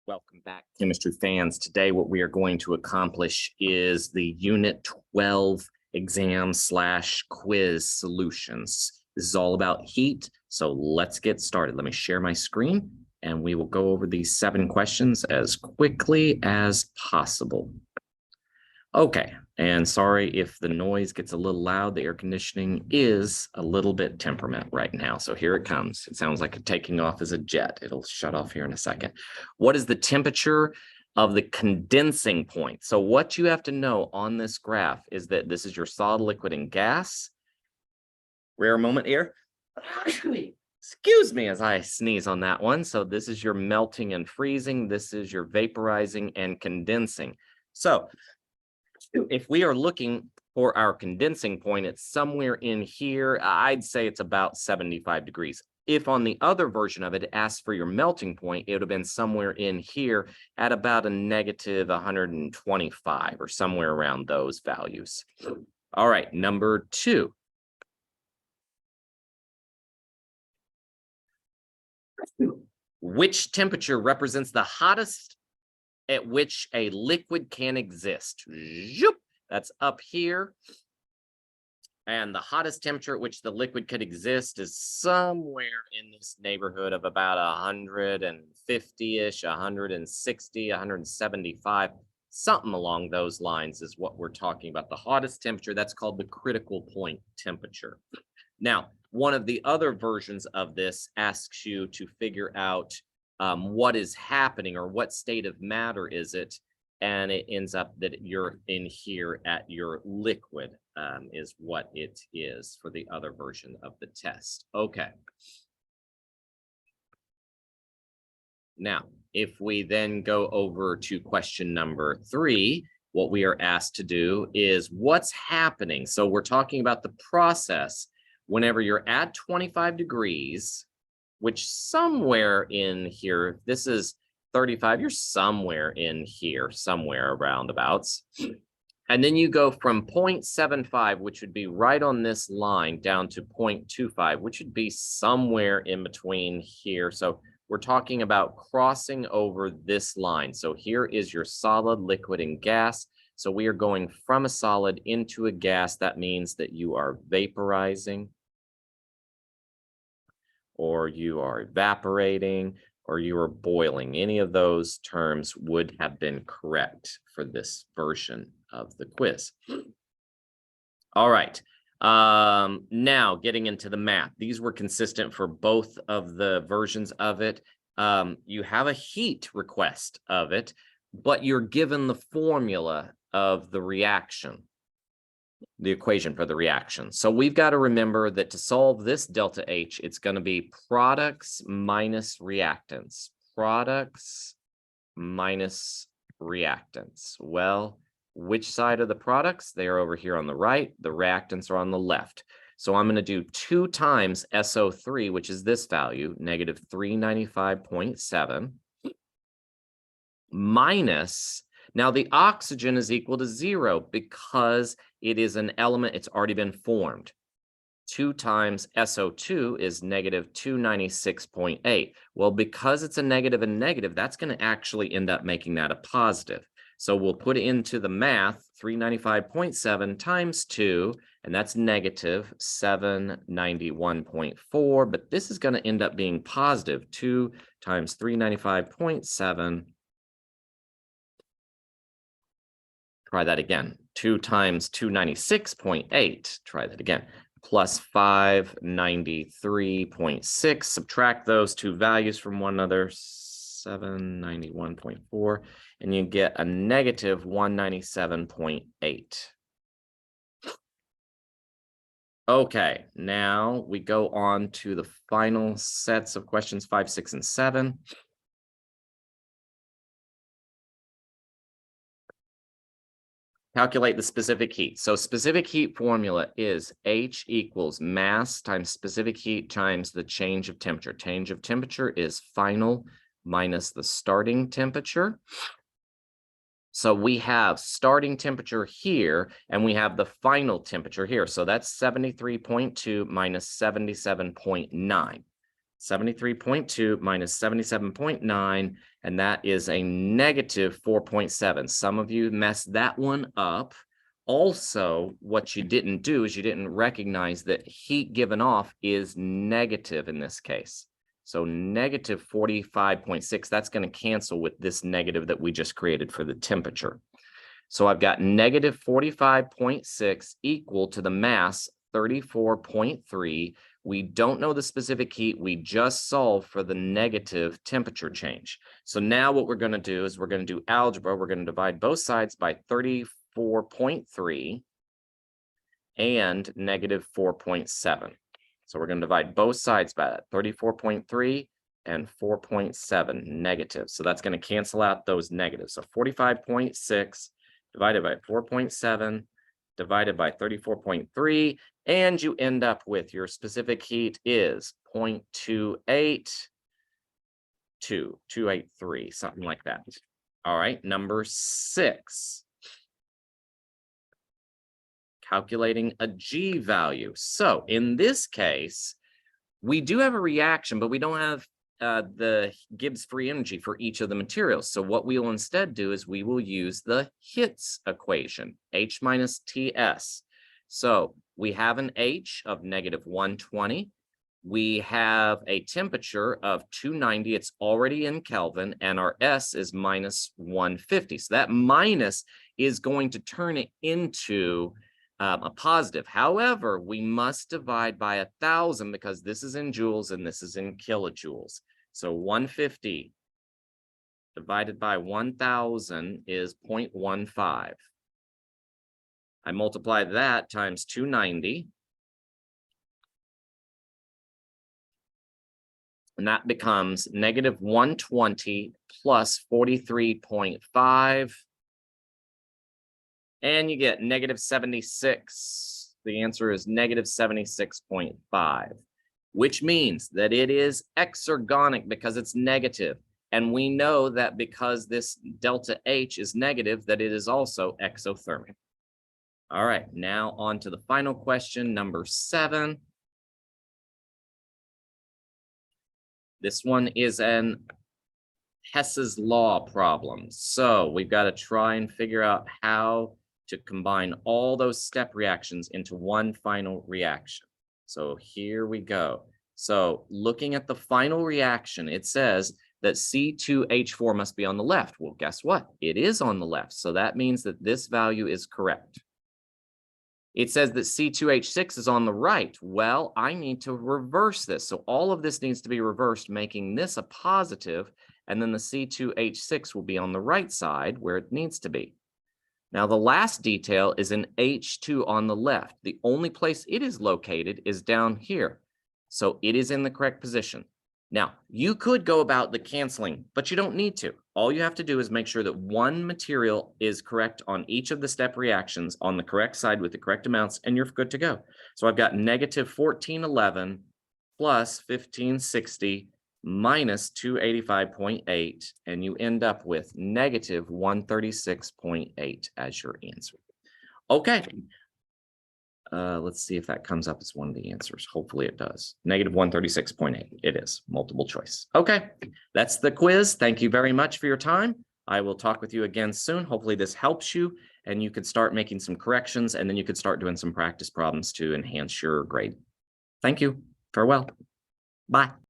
Welcome back, chemistry fans. Today, what we are going to accomplish is the Unit 12 exam/quiz solutions. This is all about heat, so let's get started. Let me share my screen, and we will go over these 7 questions as quickly as possible. Okay, and sorry if the noise gets a little loud. The air conditioning is a little bit temperament right now. So here it comes. It sounds like it's taking off as a jet. It'll shut off here in a second. What is the temperature of the condensing point? So what you have to know on this graph is that this is your solid, liquid, and gas. Rare moment here. Excuse me as I sneeze on that one. So this is your melting and freezing. This is your vaporizing and condensing. So if we are looking for our condensing point, it's somewhere in here. I'd say it's about 75 degrees. If on the other version of it, it asks for your melting point, it would have been somewhere in here at about a negative 125 or somewhere around those values. All right, number 2. Which temperature represents the hottest at which a liquid can exist? That's up here. And the hottest temperature at which the liquid could exist is somewhere in this neighborhood of about 150-ish, 160, 175. Something along those lines is what we're talking about. The hottest temperature, that's called the critical point temperature. Now, one of the other versions of this asks you to figure out what is happening or what state of matter is it, and it ends up that you're in here at your liquid is what it is for the other version of the test. Okay. Now, if we then go over to question number 3, what we are asked to do is what's happening. So we're talking about the process whenever you're at 25 degrees, which somewhere in here, this is 35, you're somewhere in here, somewhere around abouts. And then you go from 0.75, which would be right on this line, down to 0.25, which would be somewhere in between here. So we're talking about crossing over this line. So here is your solid, liquid, and gas. So we are going from a solid into a gas. That means that you are vaporizing, or you are evaporating, or you are boiling. Any of those terms would have been correct for this version of the quiz. All right. Now getting into the math. These were consistent for both of the versions of it. You have a heat request of it, but you're given the formula of the reaction, the equation for the reaction. So we've got to remember that to solve this delta H, it's going to be products minus reactants. Products minus reactants. Well, which side are the products? They are over here on the right. The reactants are on the left. So I'm going to do 2 times SO3, which is this value, negative 395.7, minus, now the oxygen is equal to 0 because it is an element, it's already been formed. 2 times SO2 is negative 296.8. Well, because it's a negative and negative, that's going to actually end up making that a positive. So we'll put into the math 395.7 times 2, and that's negative 791.4. But this is going to end up being positive 2 times 395.7. Try that again. 2 times 296.8. Try that again. Plus 593.6. Subtract those 2 values from one another. 791.4. And you get a negative 197.8. Okay, now we go on to the final sets of questions 5, 6, and 7. Calculate the specific heat. So specific heat formula is H equals mass times specific heat times the change of temperature. Change of temperature is final minus the starting temperature. So we have starting temperature here, and we have the final temperature here. So that's 73.2 minus 77.9. 73.2 minus 77.9, and that is a negative 4.7. Some of you messed that one up. Also, what you didn't do is you didn't recognize that heat given off is negative in this case. So negative 45.6, that's going to cancel with this negative that we just created for the temperature. So I've got negative 45.6 equal to the mass 34.3. We don't know the specific heat. We just solved for the negative temperature change. So now what we're going to do is we're going to do algebra. We're going to divide both sides by 34.3 and negative 4.7. So we're going to divide both sides by that, 34.3 and 4.7 negative. So that's going to cancel out those negatives. So 45.6 divided by 4.7 divided by 34.3, and you end up with your specific heat is 0.28283, something like that. All right, number 6. Calculating a G value. So in this case, we do have a reaction, but we don't have the Gibbs free energy for each of the materials. So what we will instead do is we will use the Hitz equation, H minus TS. So we have an H of negative 120. We have a temperature of 290. It's already in Kelvin, and our S is minus 150. So that minus is going to turn it into a positive. However, we must divide by 1,000 because this is in joules and this is in kilojoules. So 150 divided by 1,000 is 0.15. I multiply that times 290. And that becomes negative 120 plus 43.5. And you get negative 76. The answer is negative 76.5, which means that it is exergonic because it's negative. And we know that because this delta H is negative, that it is also exothermic. All right, now on to the final question, number 7. This one is an Hess's law problem. So we've got to try and figure out how to combine all those step reactions into one final reaction. So here we go. So looking at the final reaction, it says that C2H4 must be on the left. Well, guess what? It is on the left. So that means that this value is correct. It says that C2H6 is on the right. Well, I need to reverse this. So all of this needs to be reversed, making this a positive, and then the C2H6 will be on the right side where it needs to be. Now, the last detail is an H2 on the left. The only place it is located is down here. So it is in the correct position. Now, you could go about the canceling, but you don't need to. All you have to do is make sure that one material is correct on each of the step reactions on the correct side with the correct amounts, and you're good to go. So I've got negative 1411 plus 1560 minus 285.8, and you end up with negative 136.8 as your answer. Okay. Let's see if that comes up as one of the answers. Hopefully it does. Negative 136.8. It is multiple choice. Okay, that's the quiz. Thank you very much for your time. I will talk with you again soon. Hopefully this helps you and you could start making some corrections, and then you could start doing some practice problems to enhance your grade. Thank you. Farewell. Bye.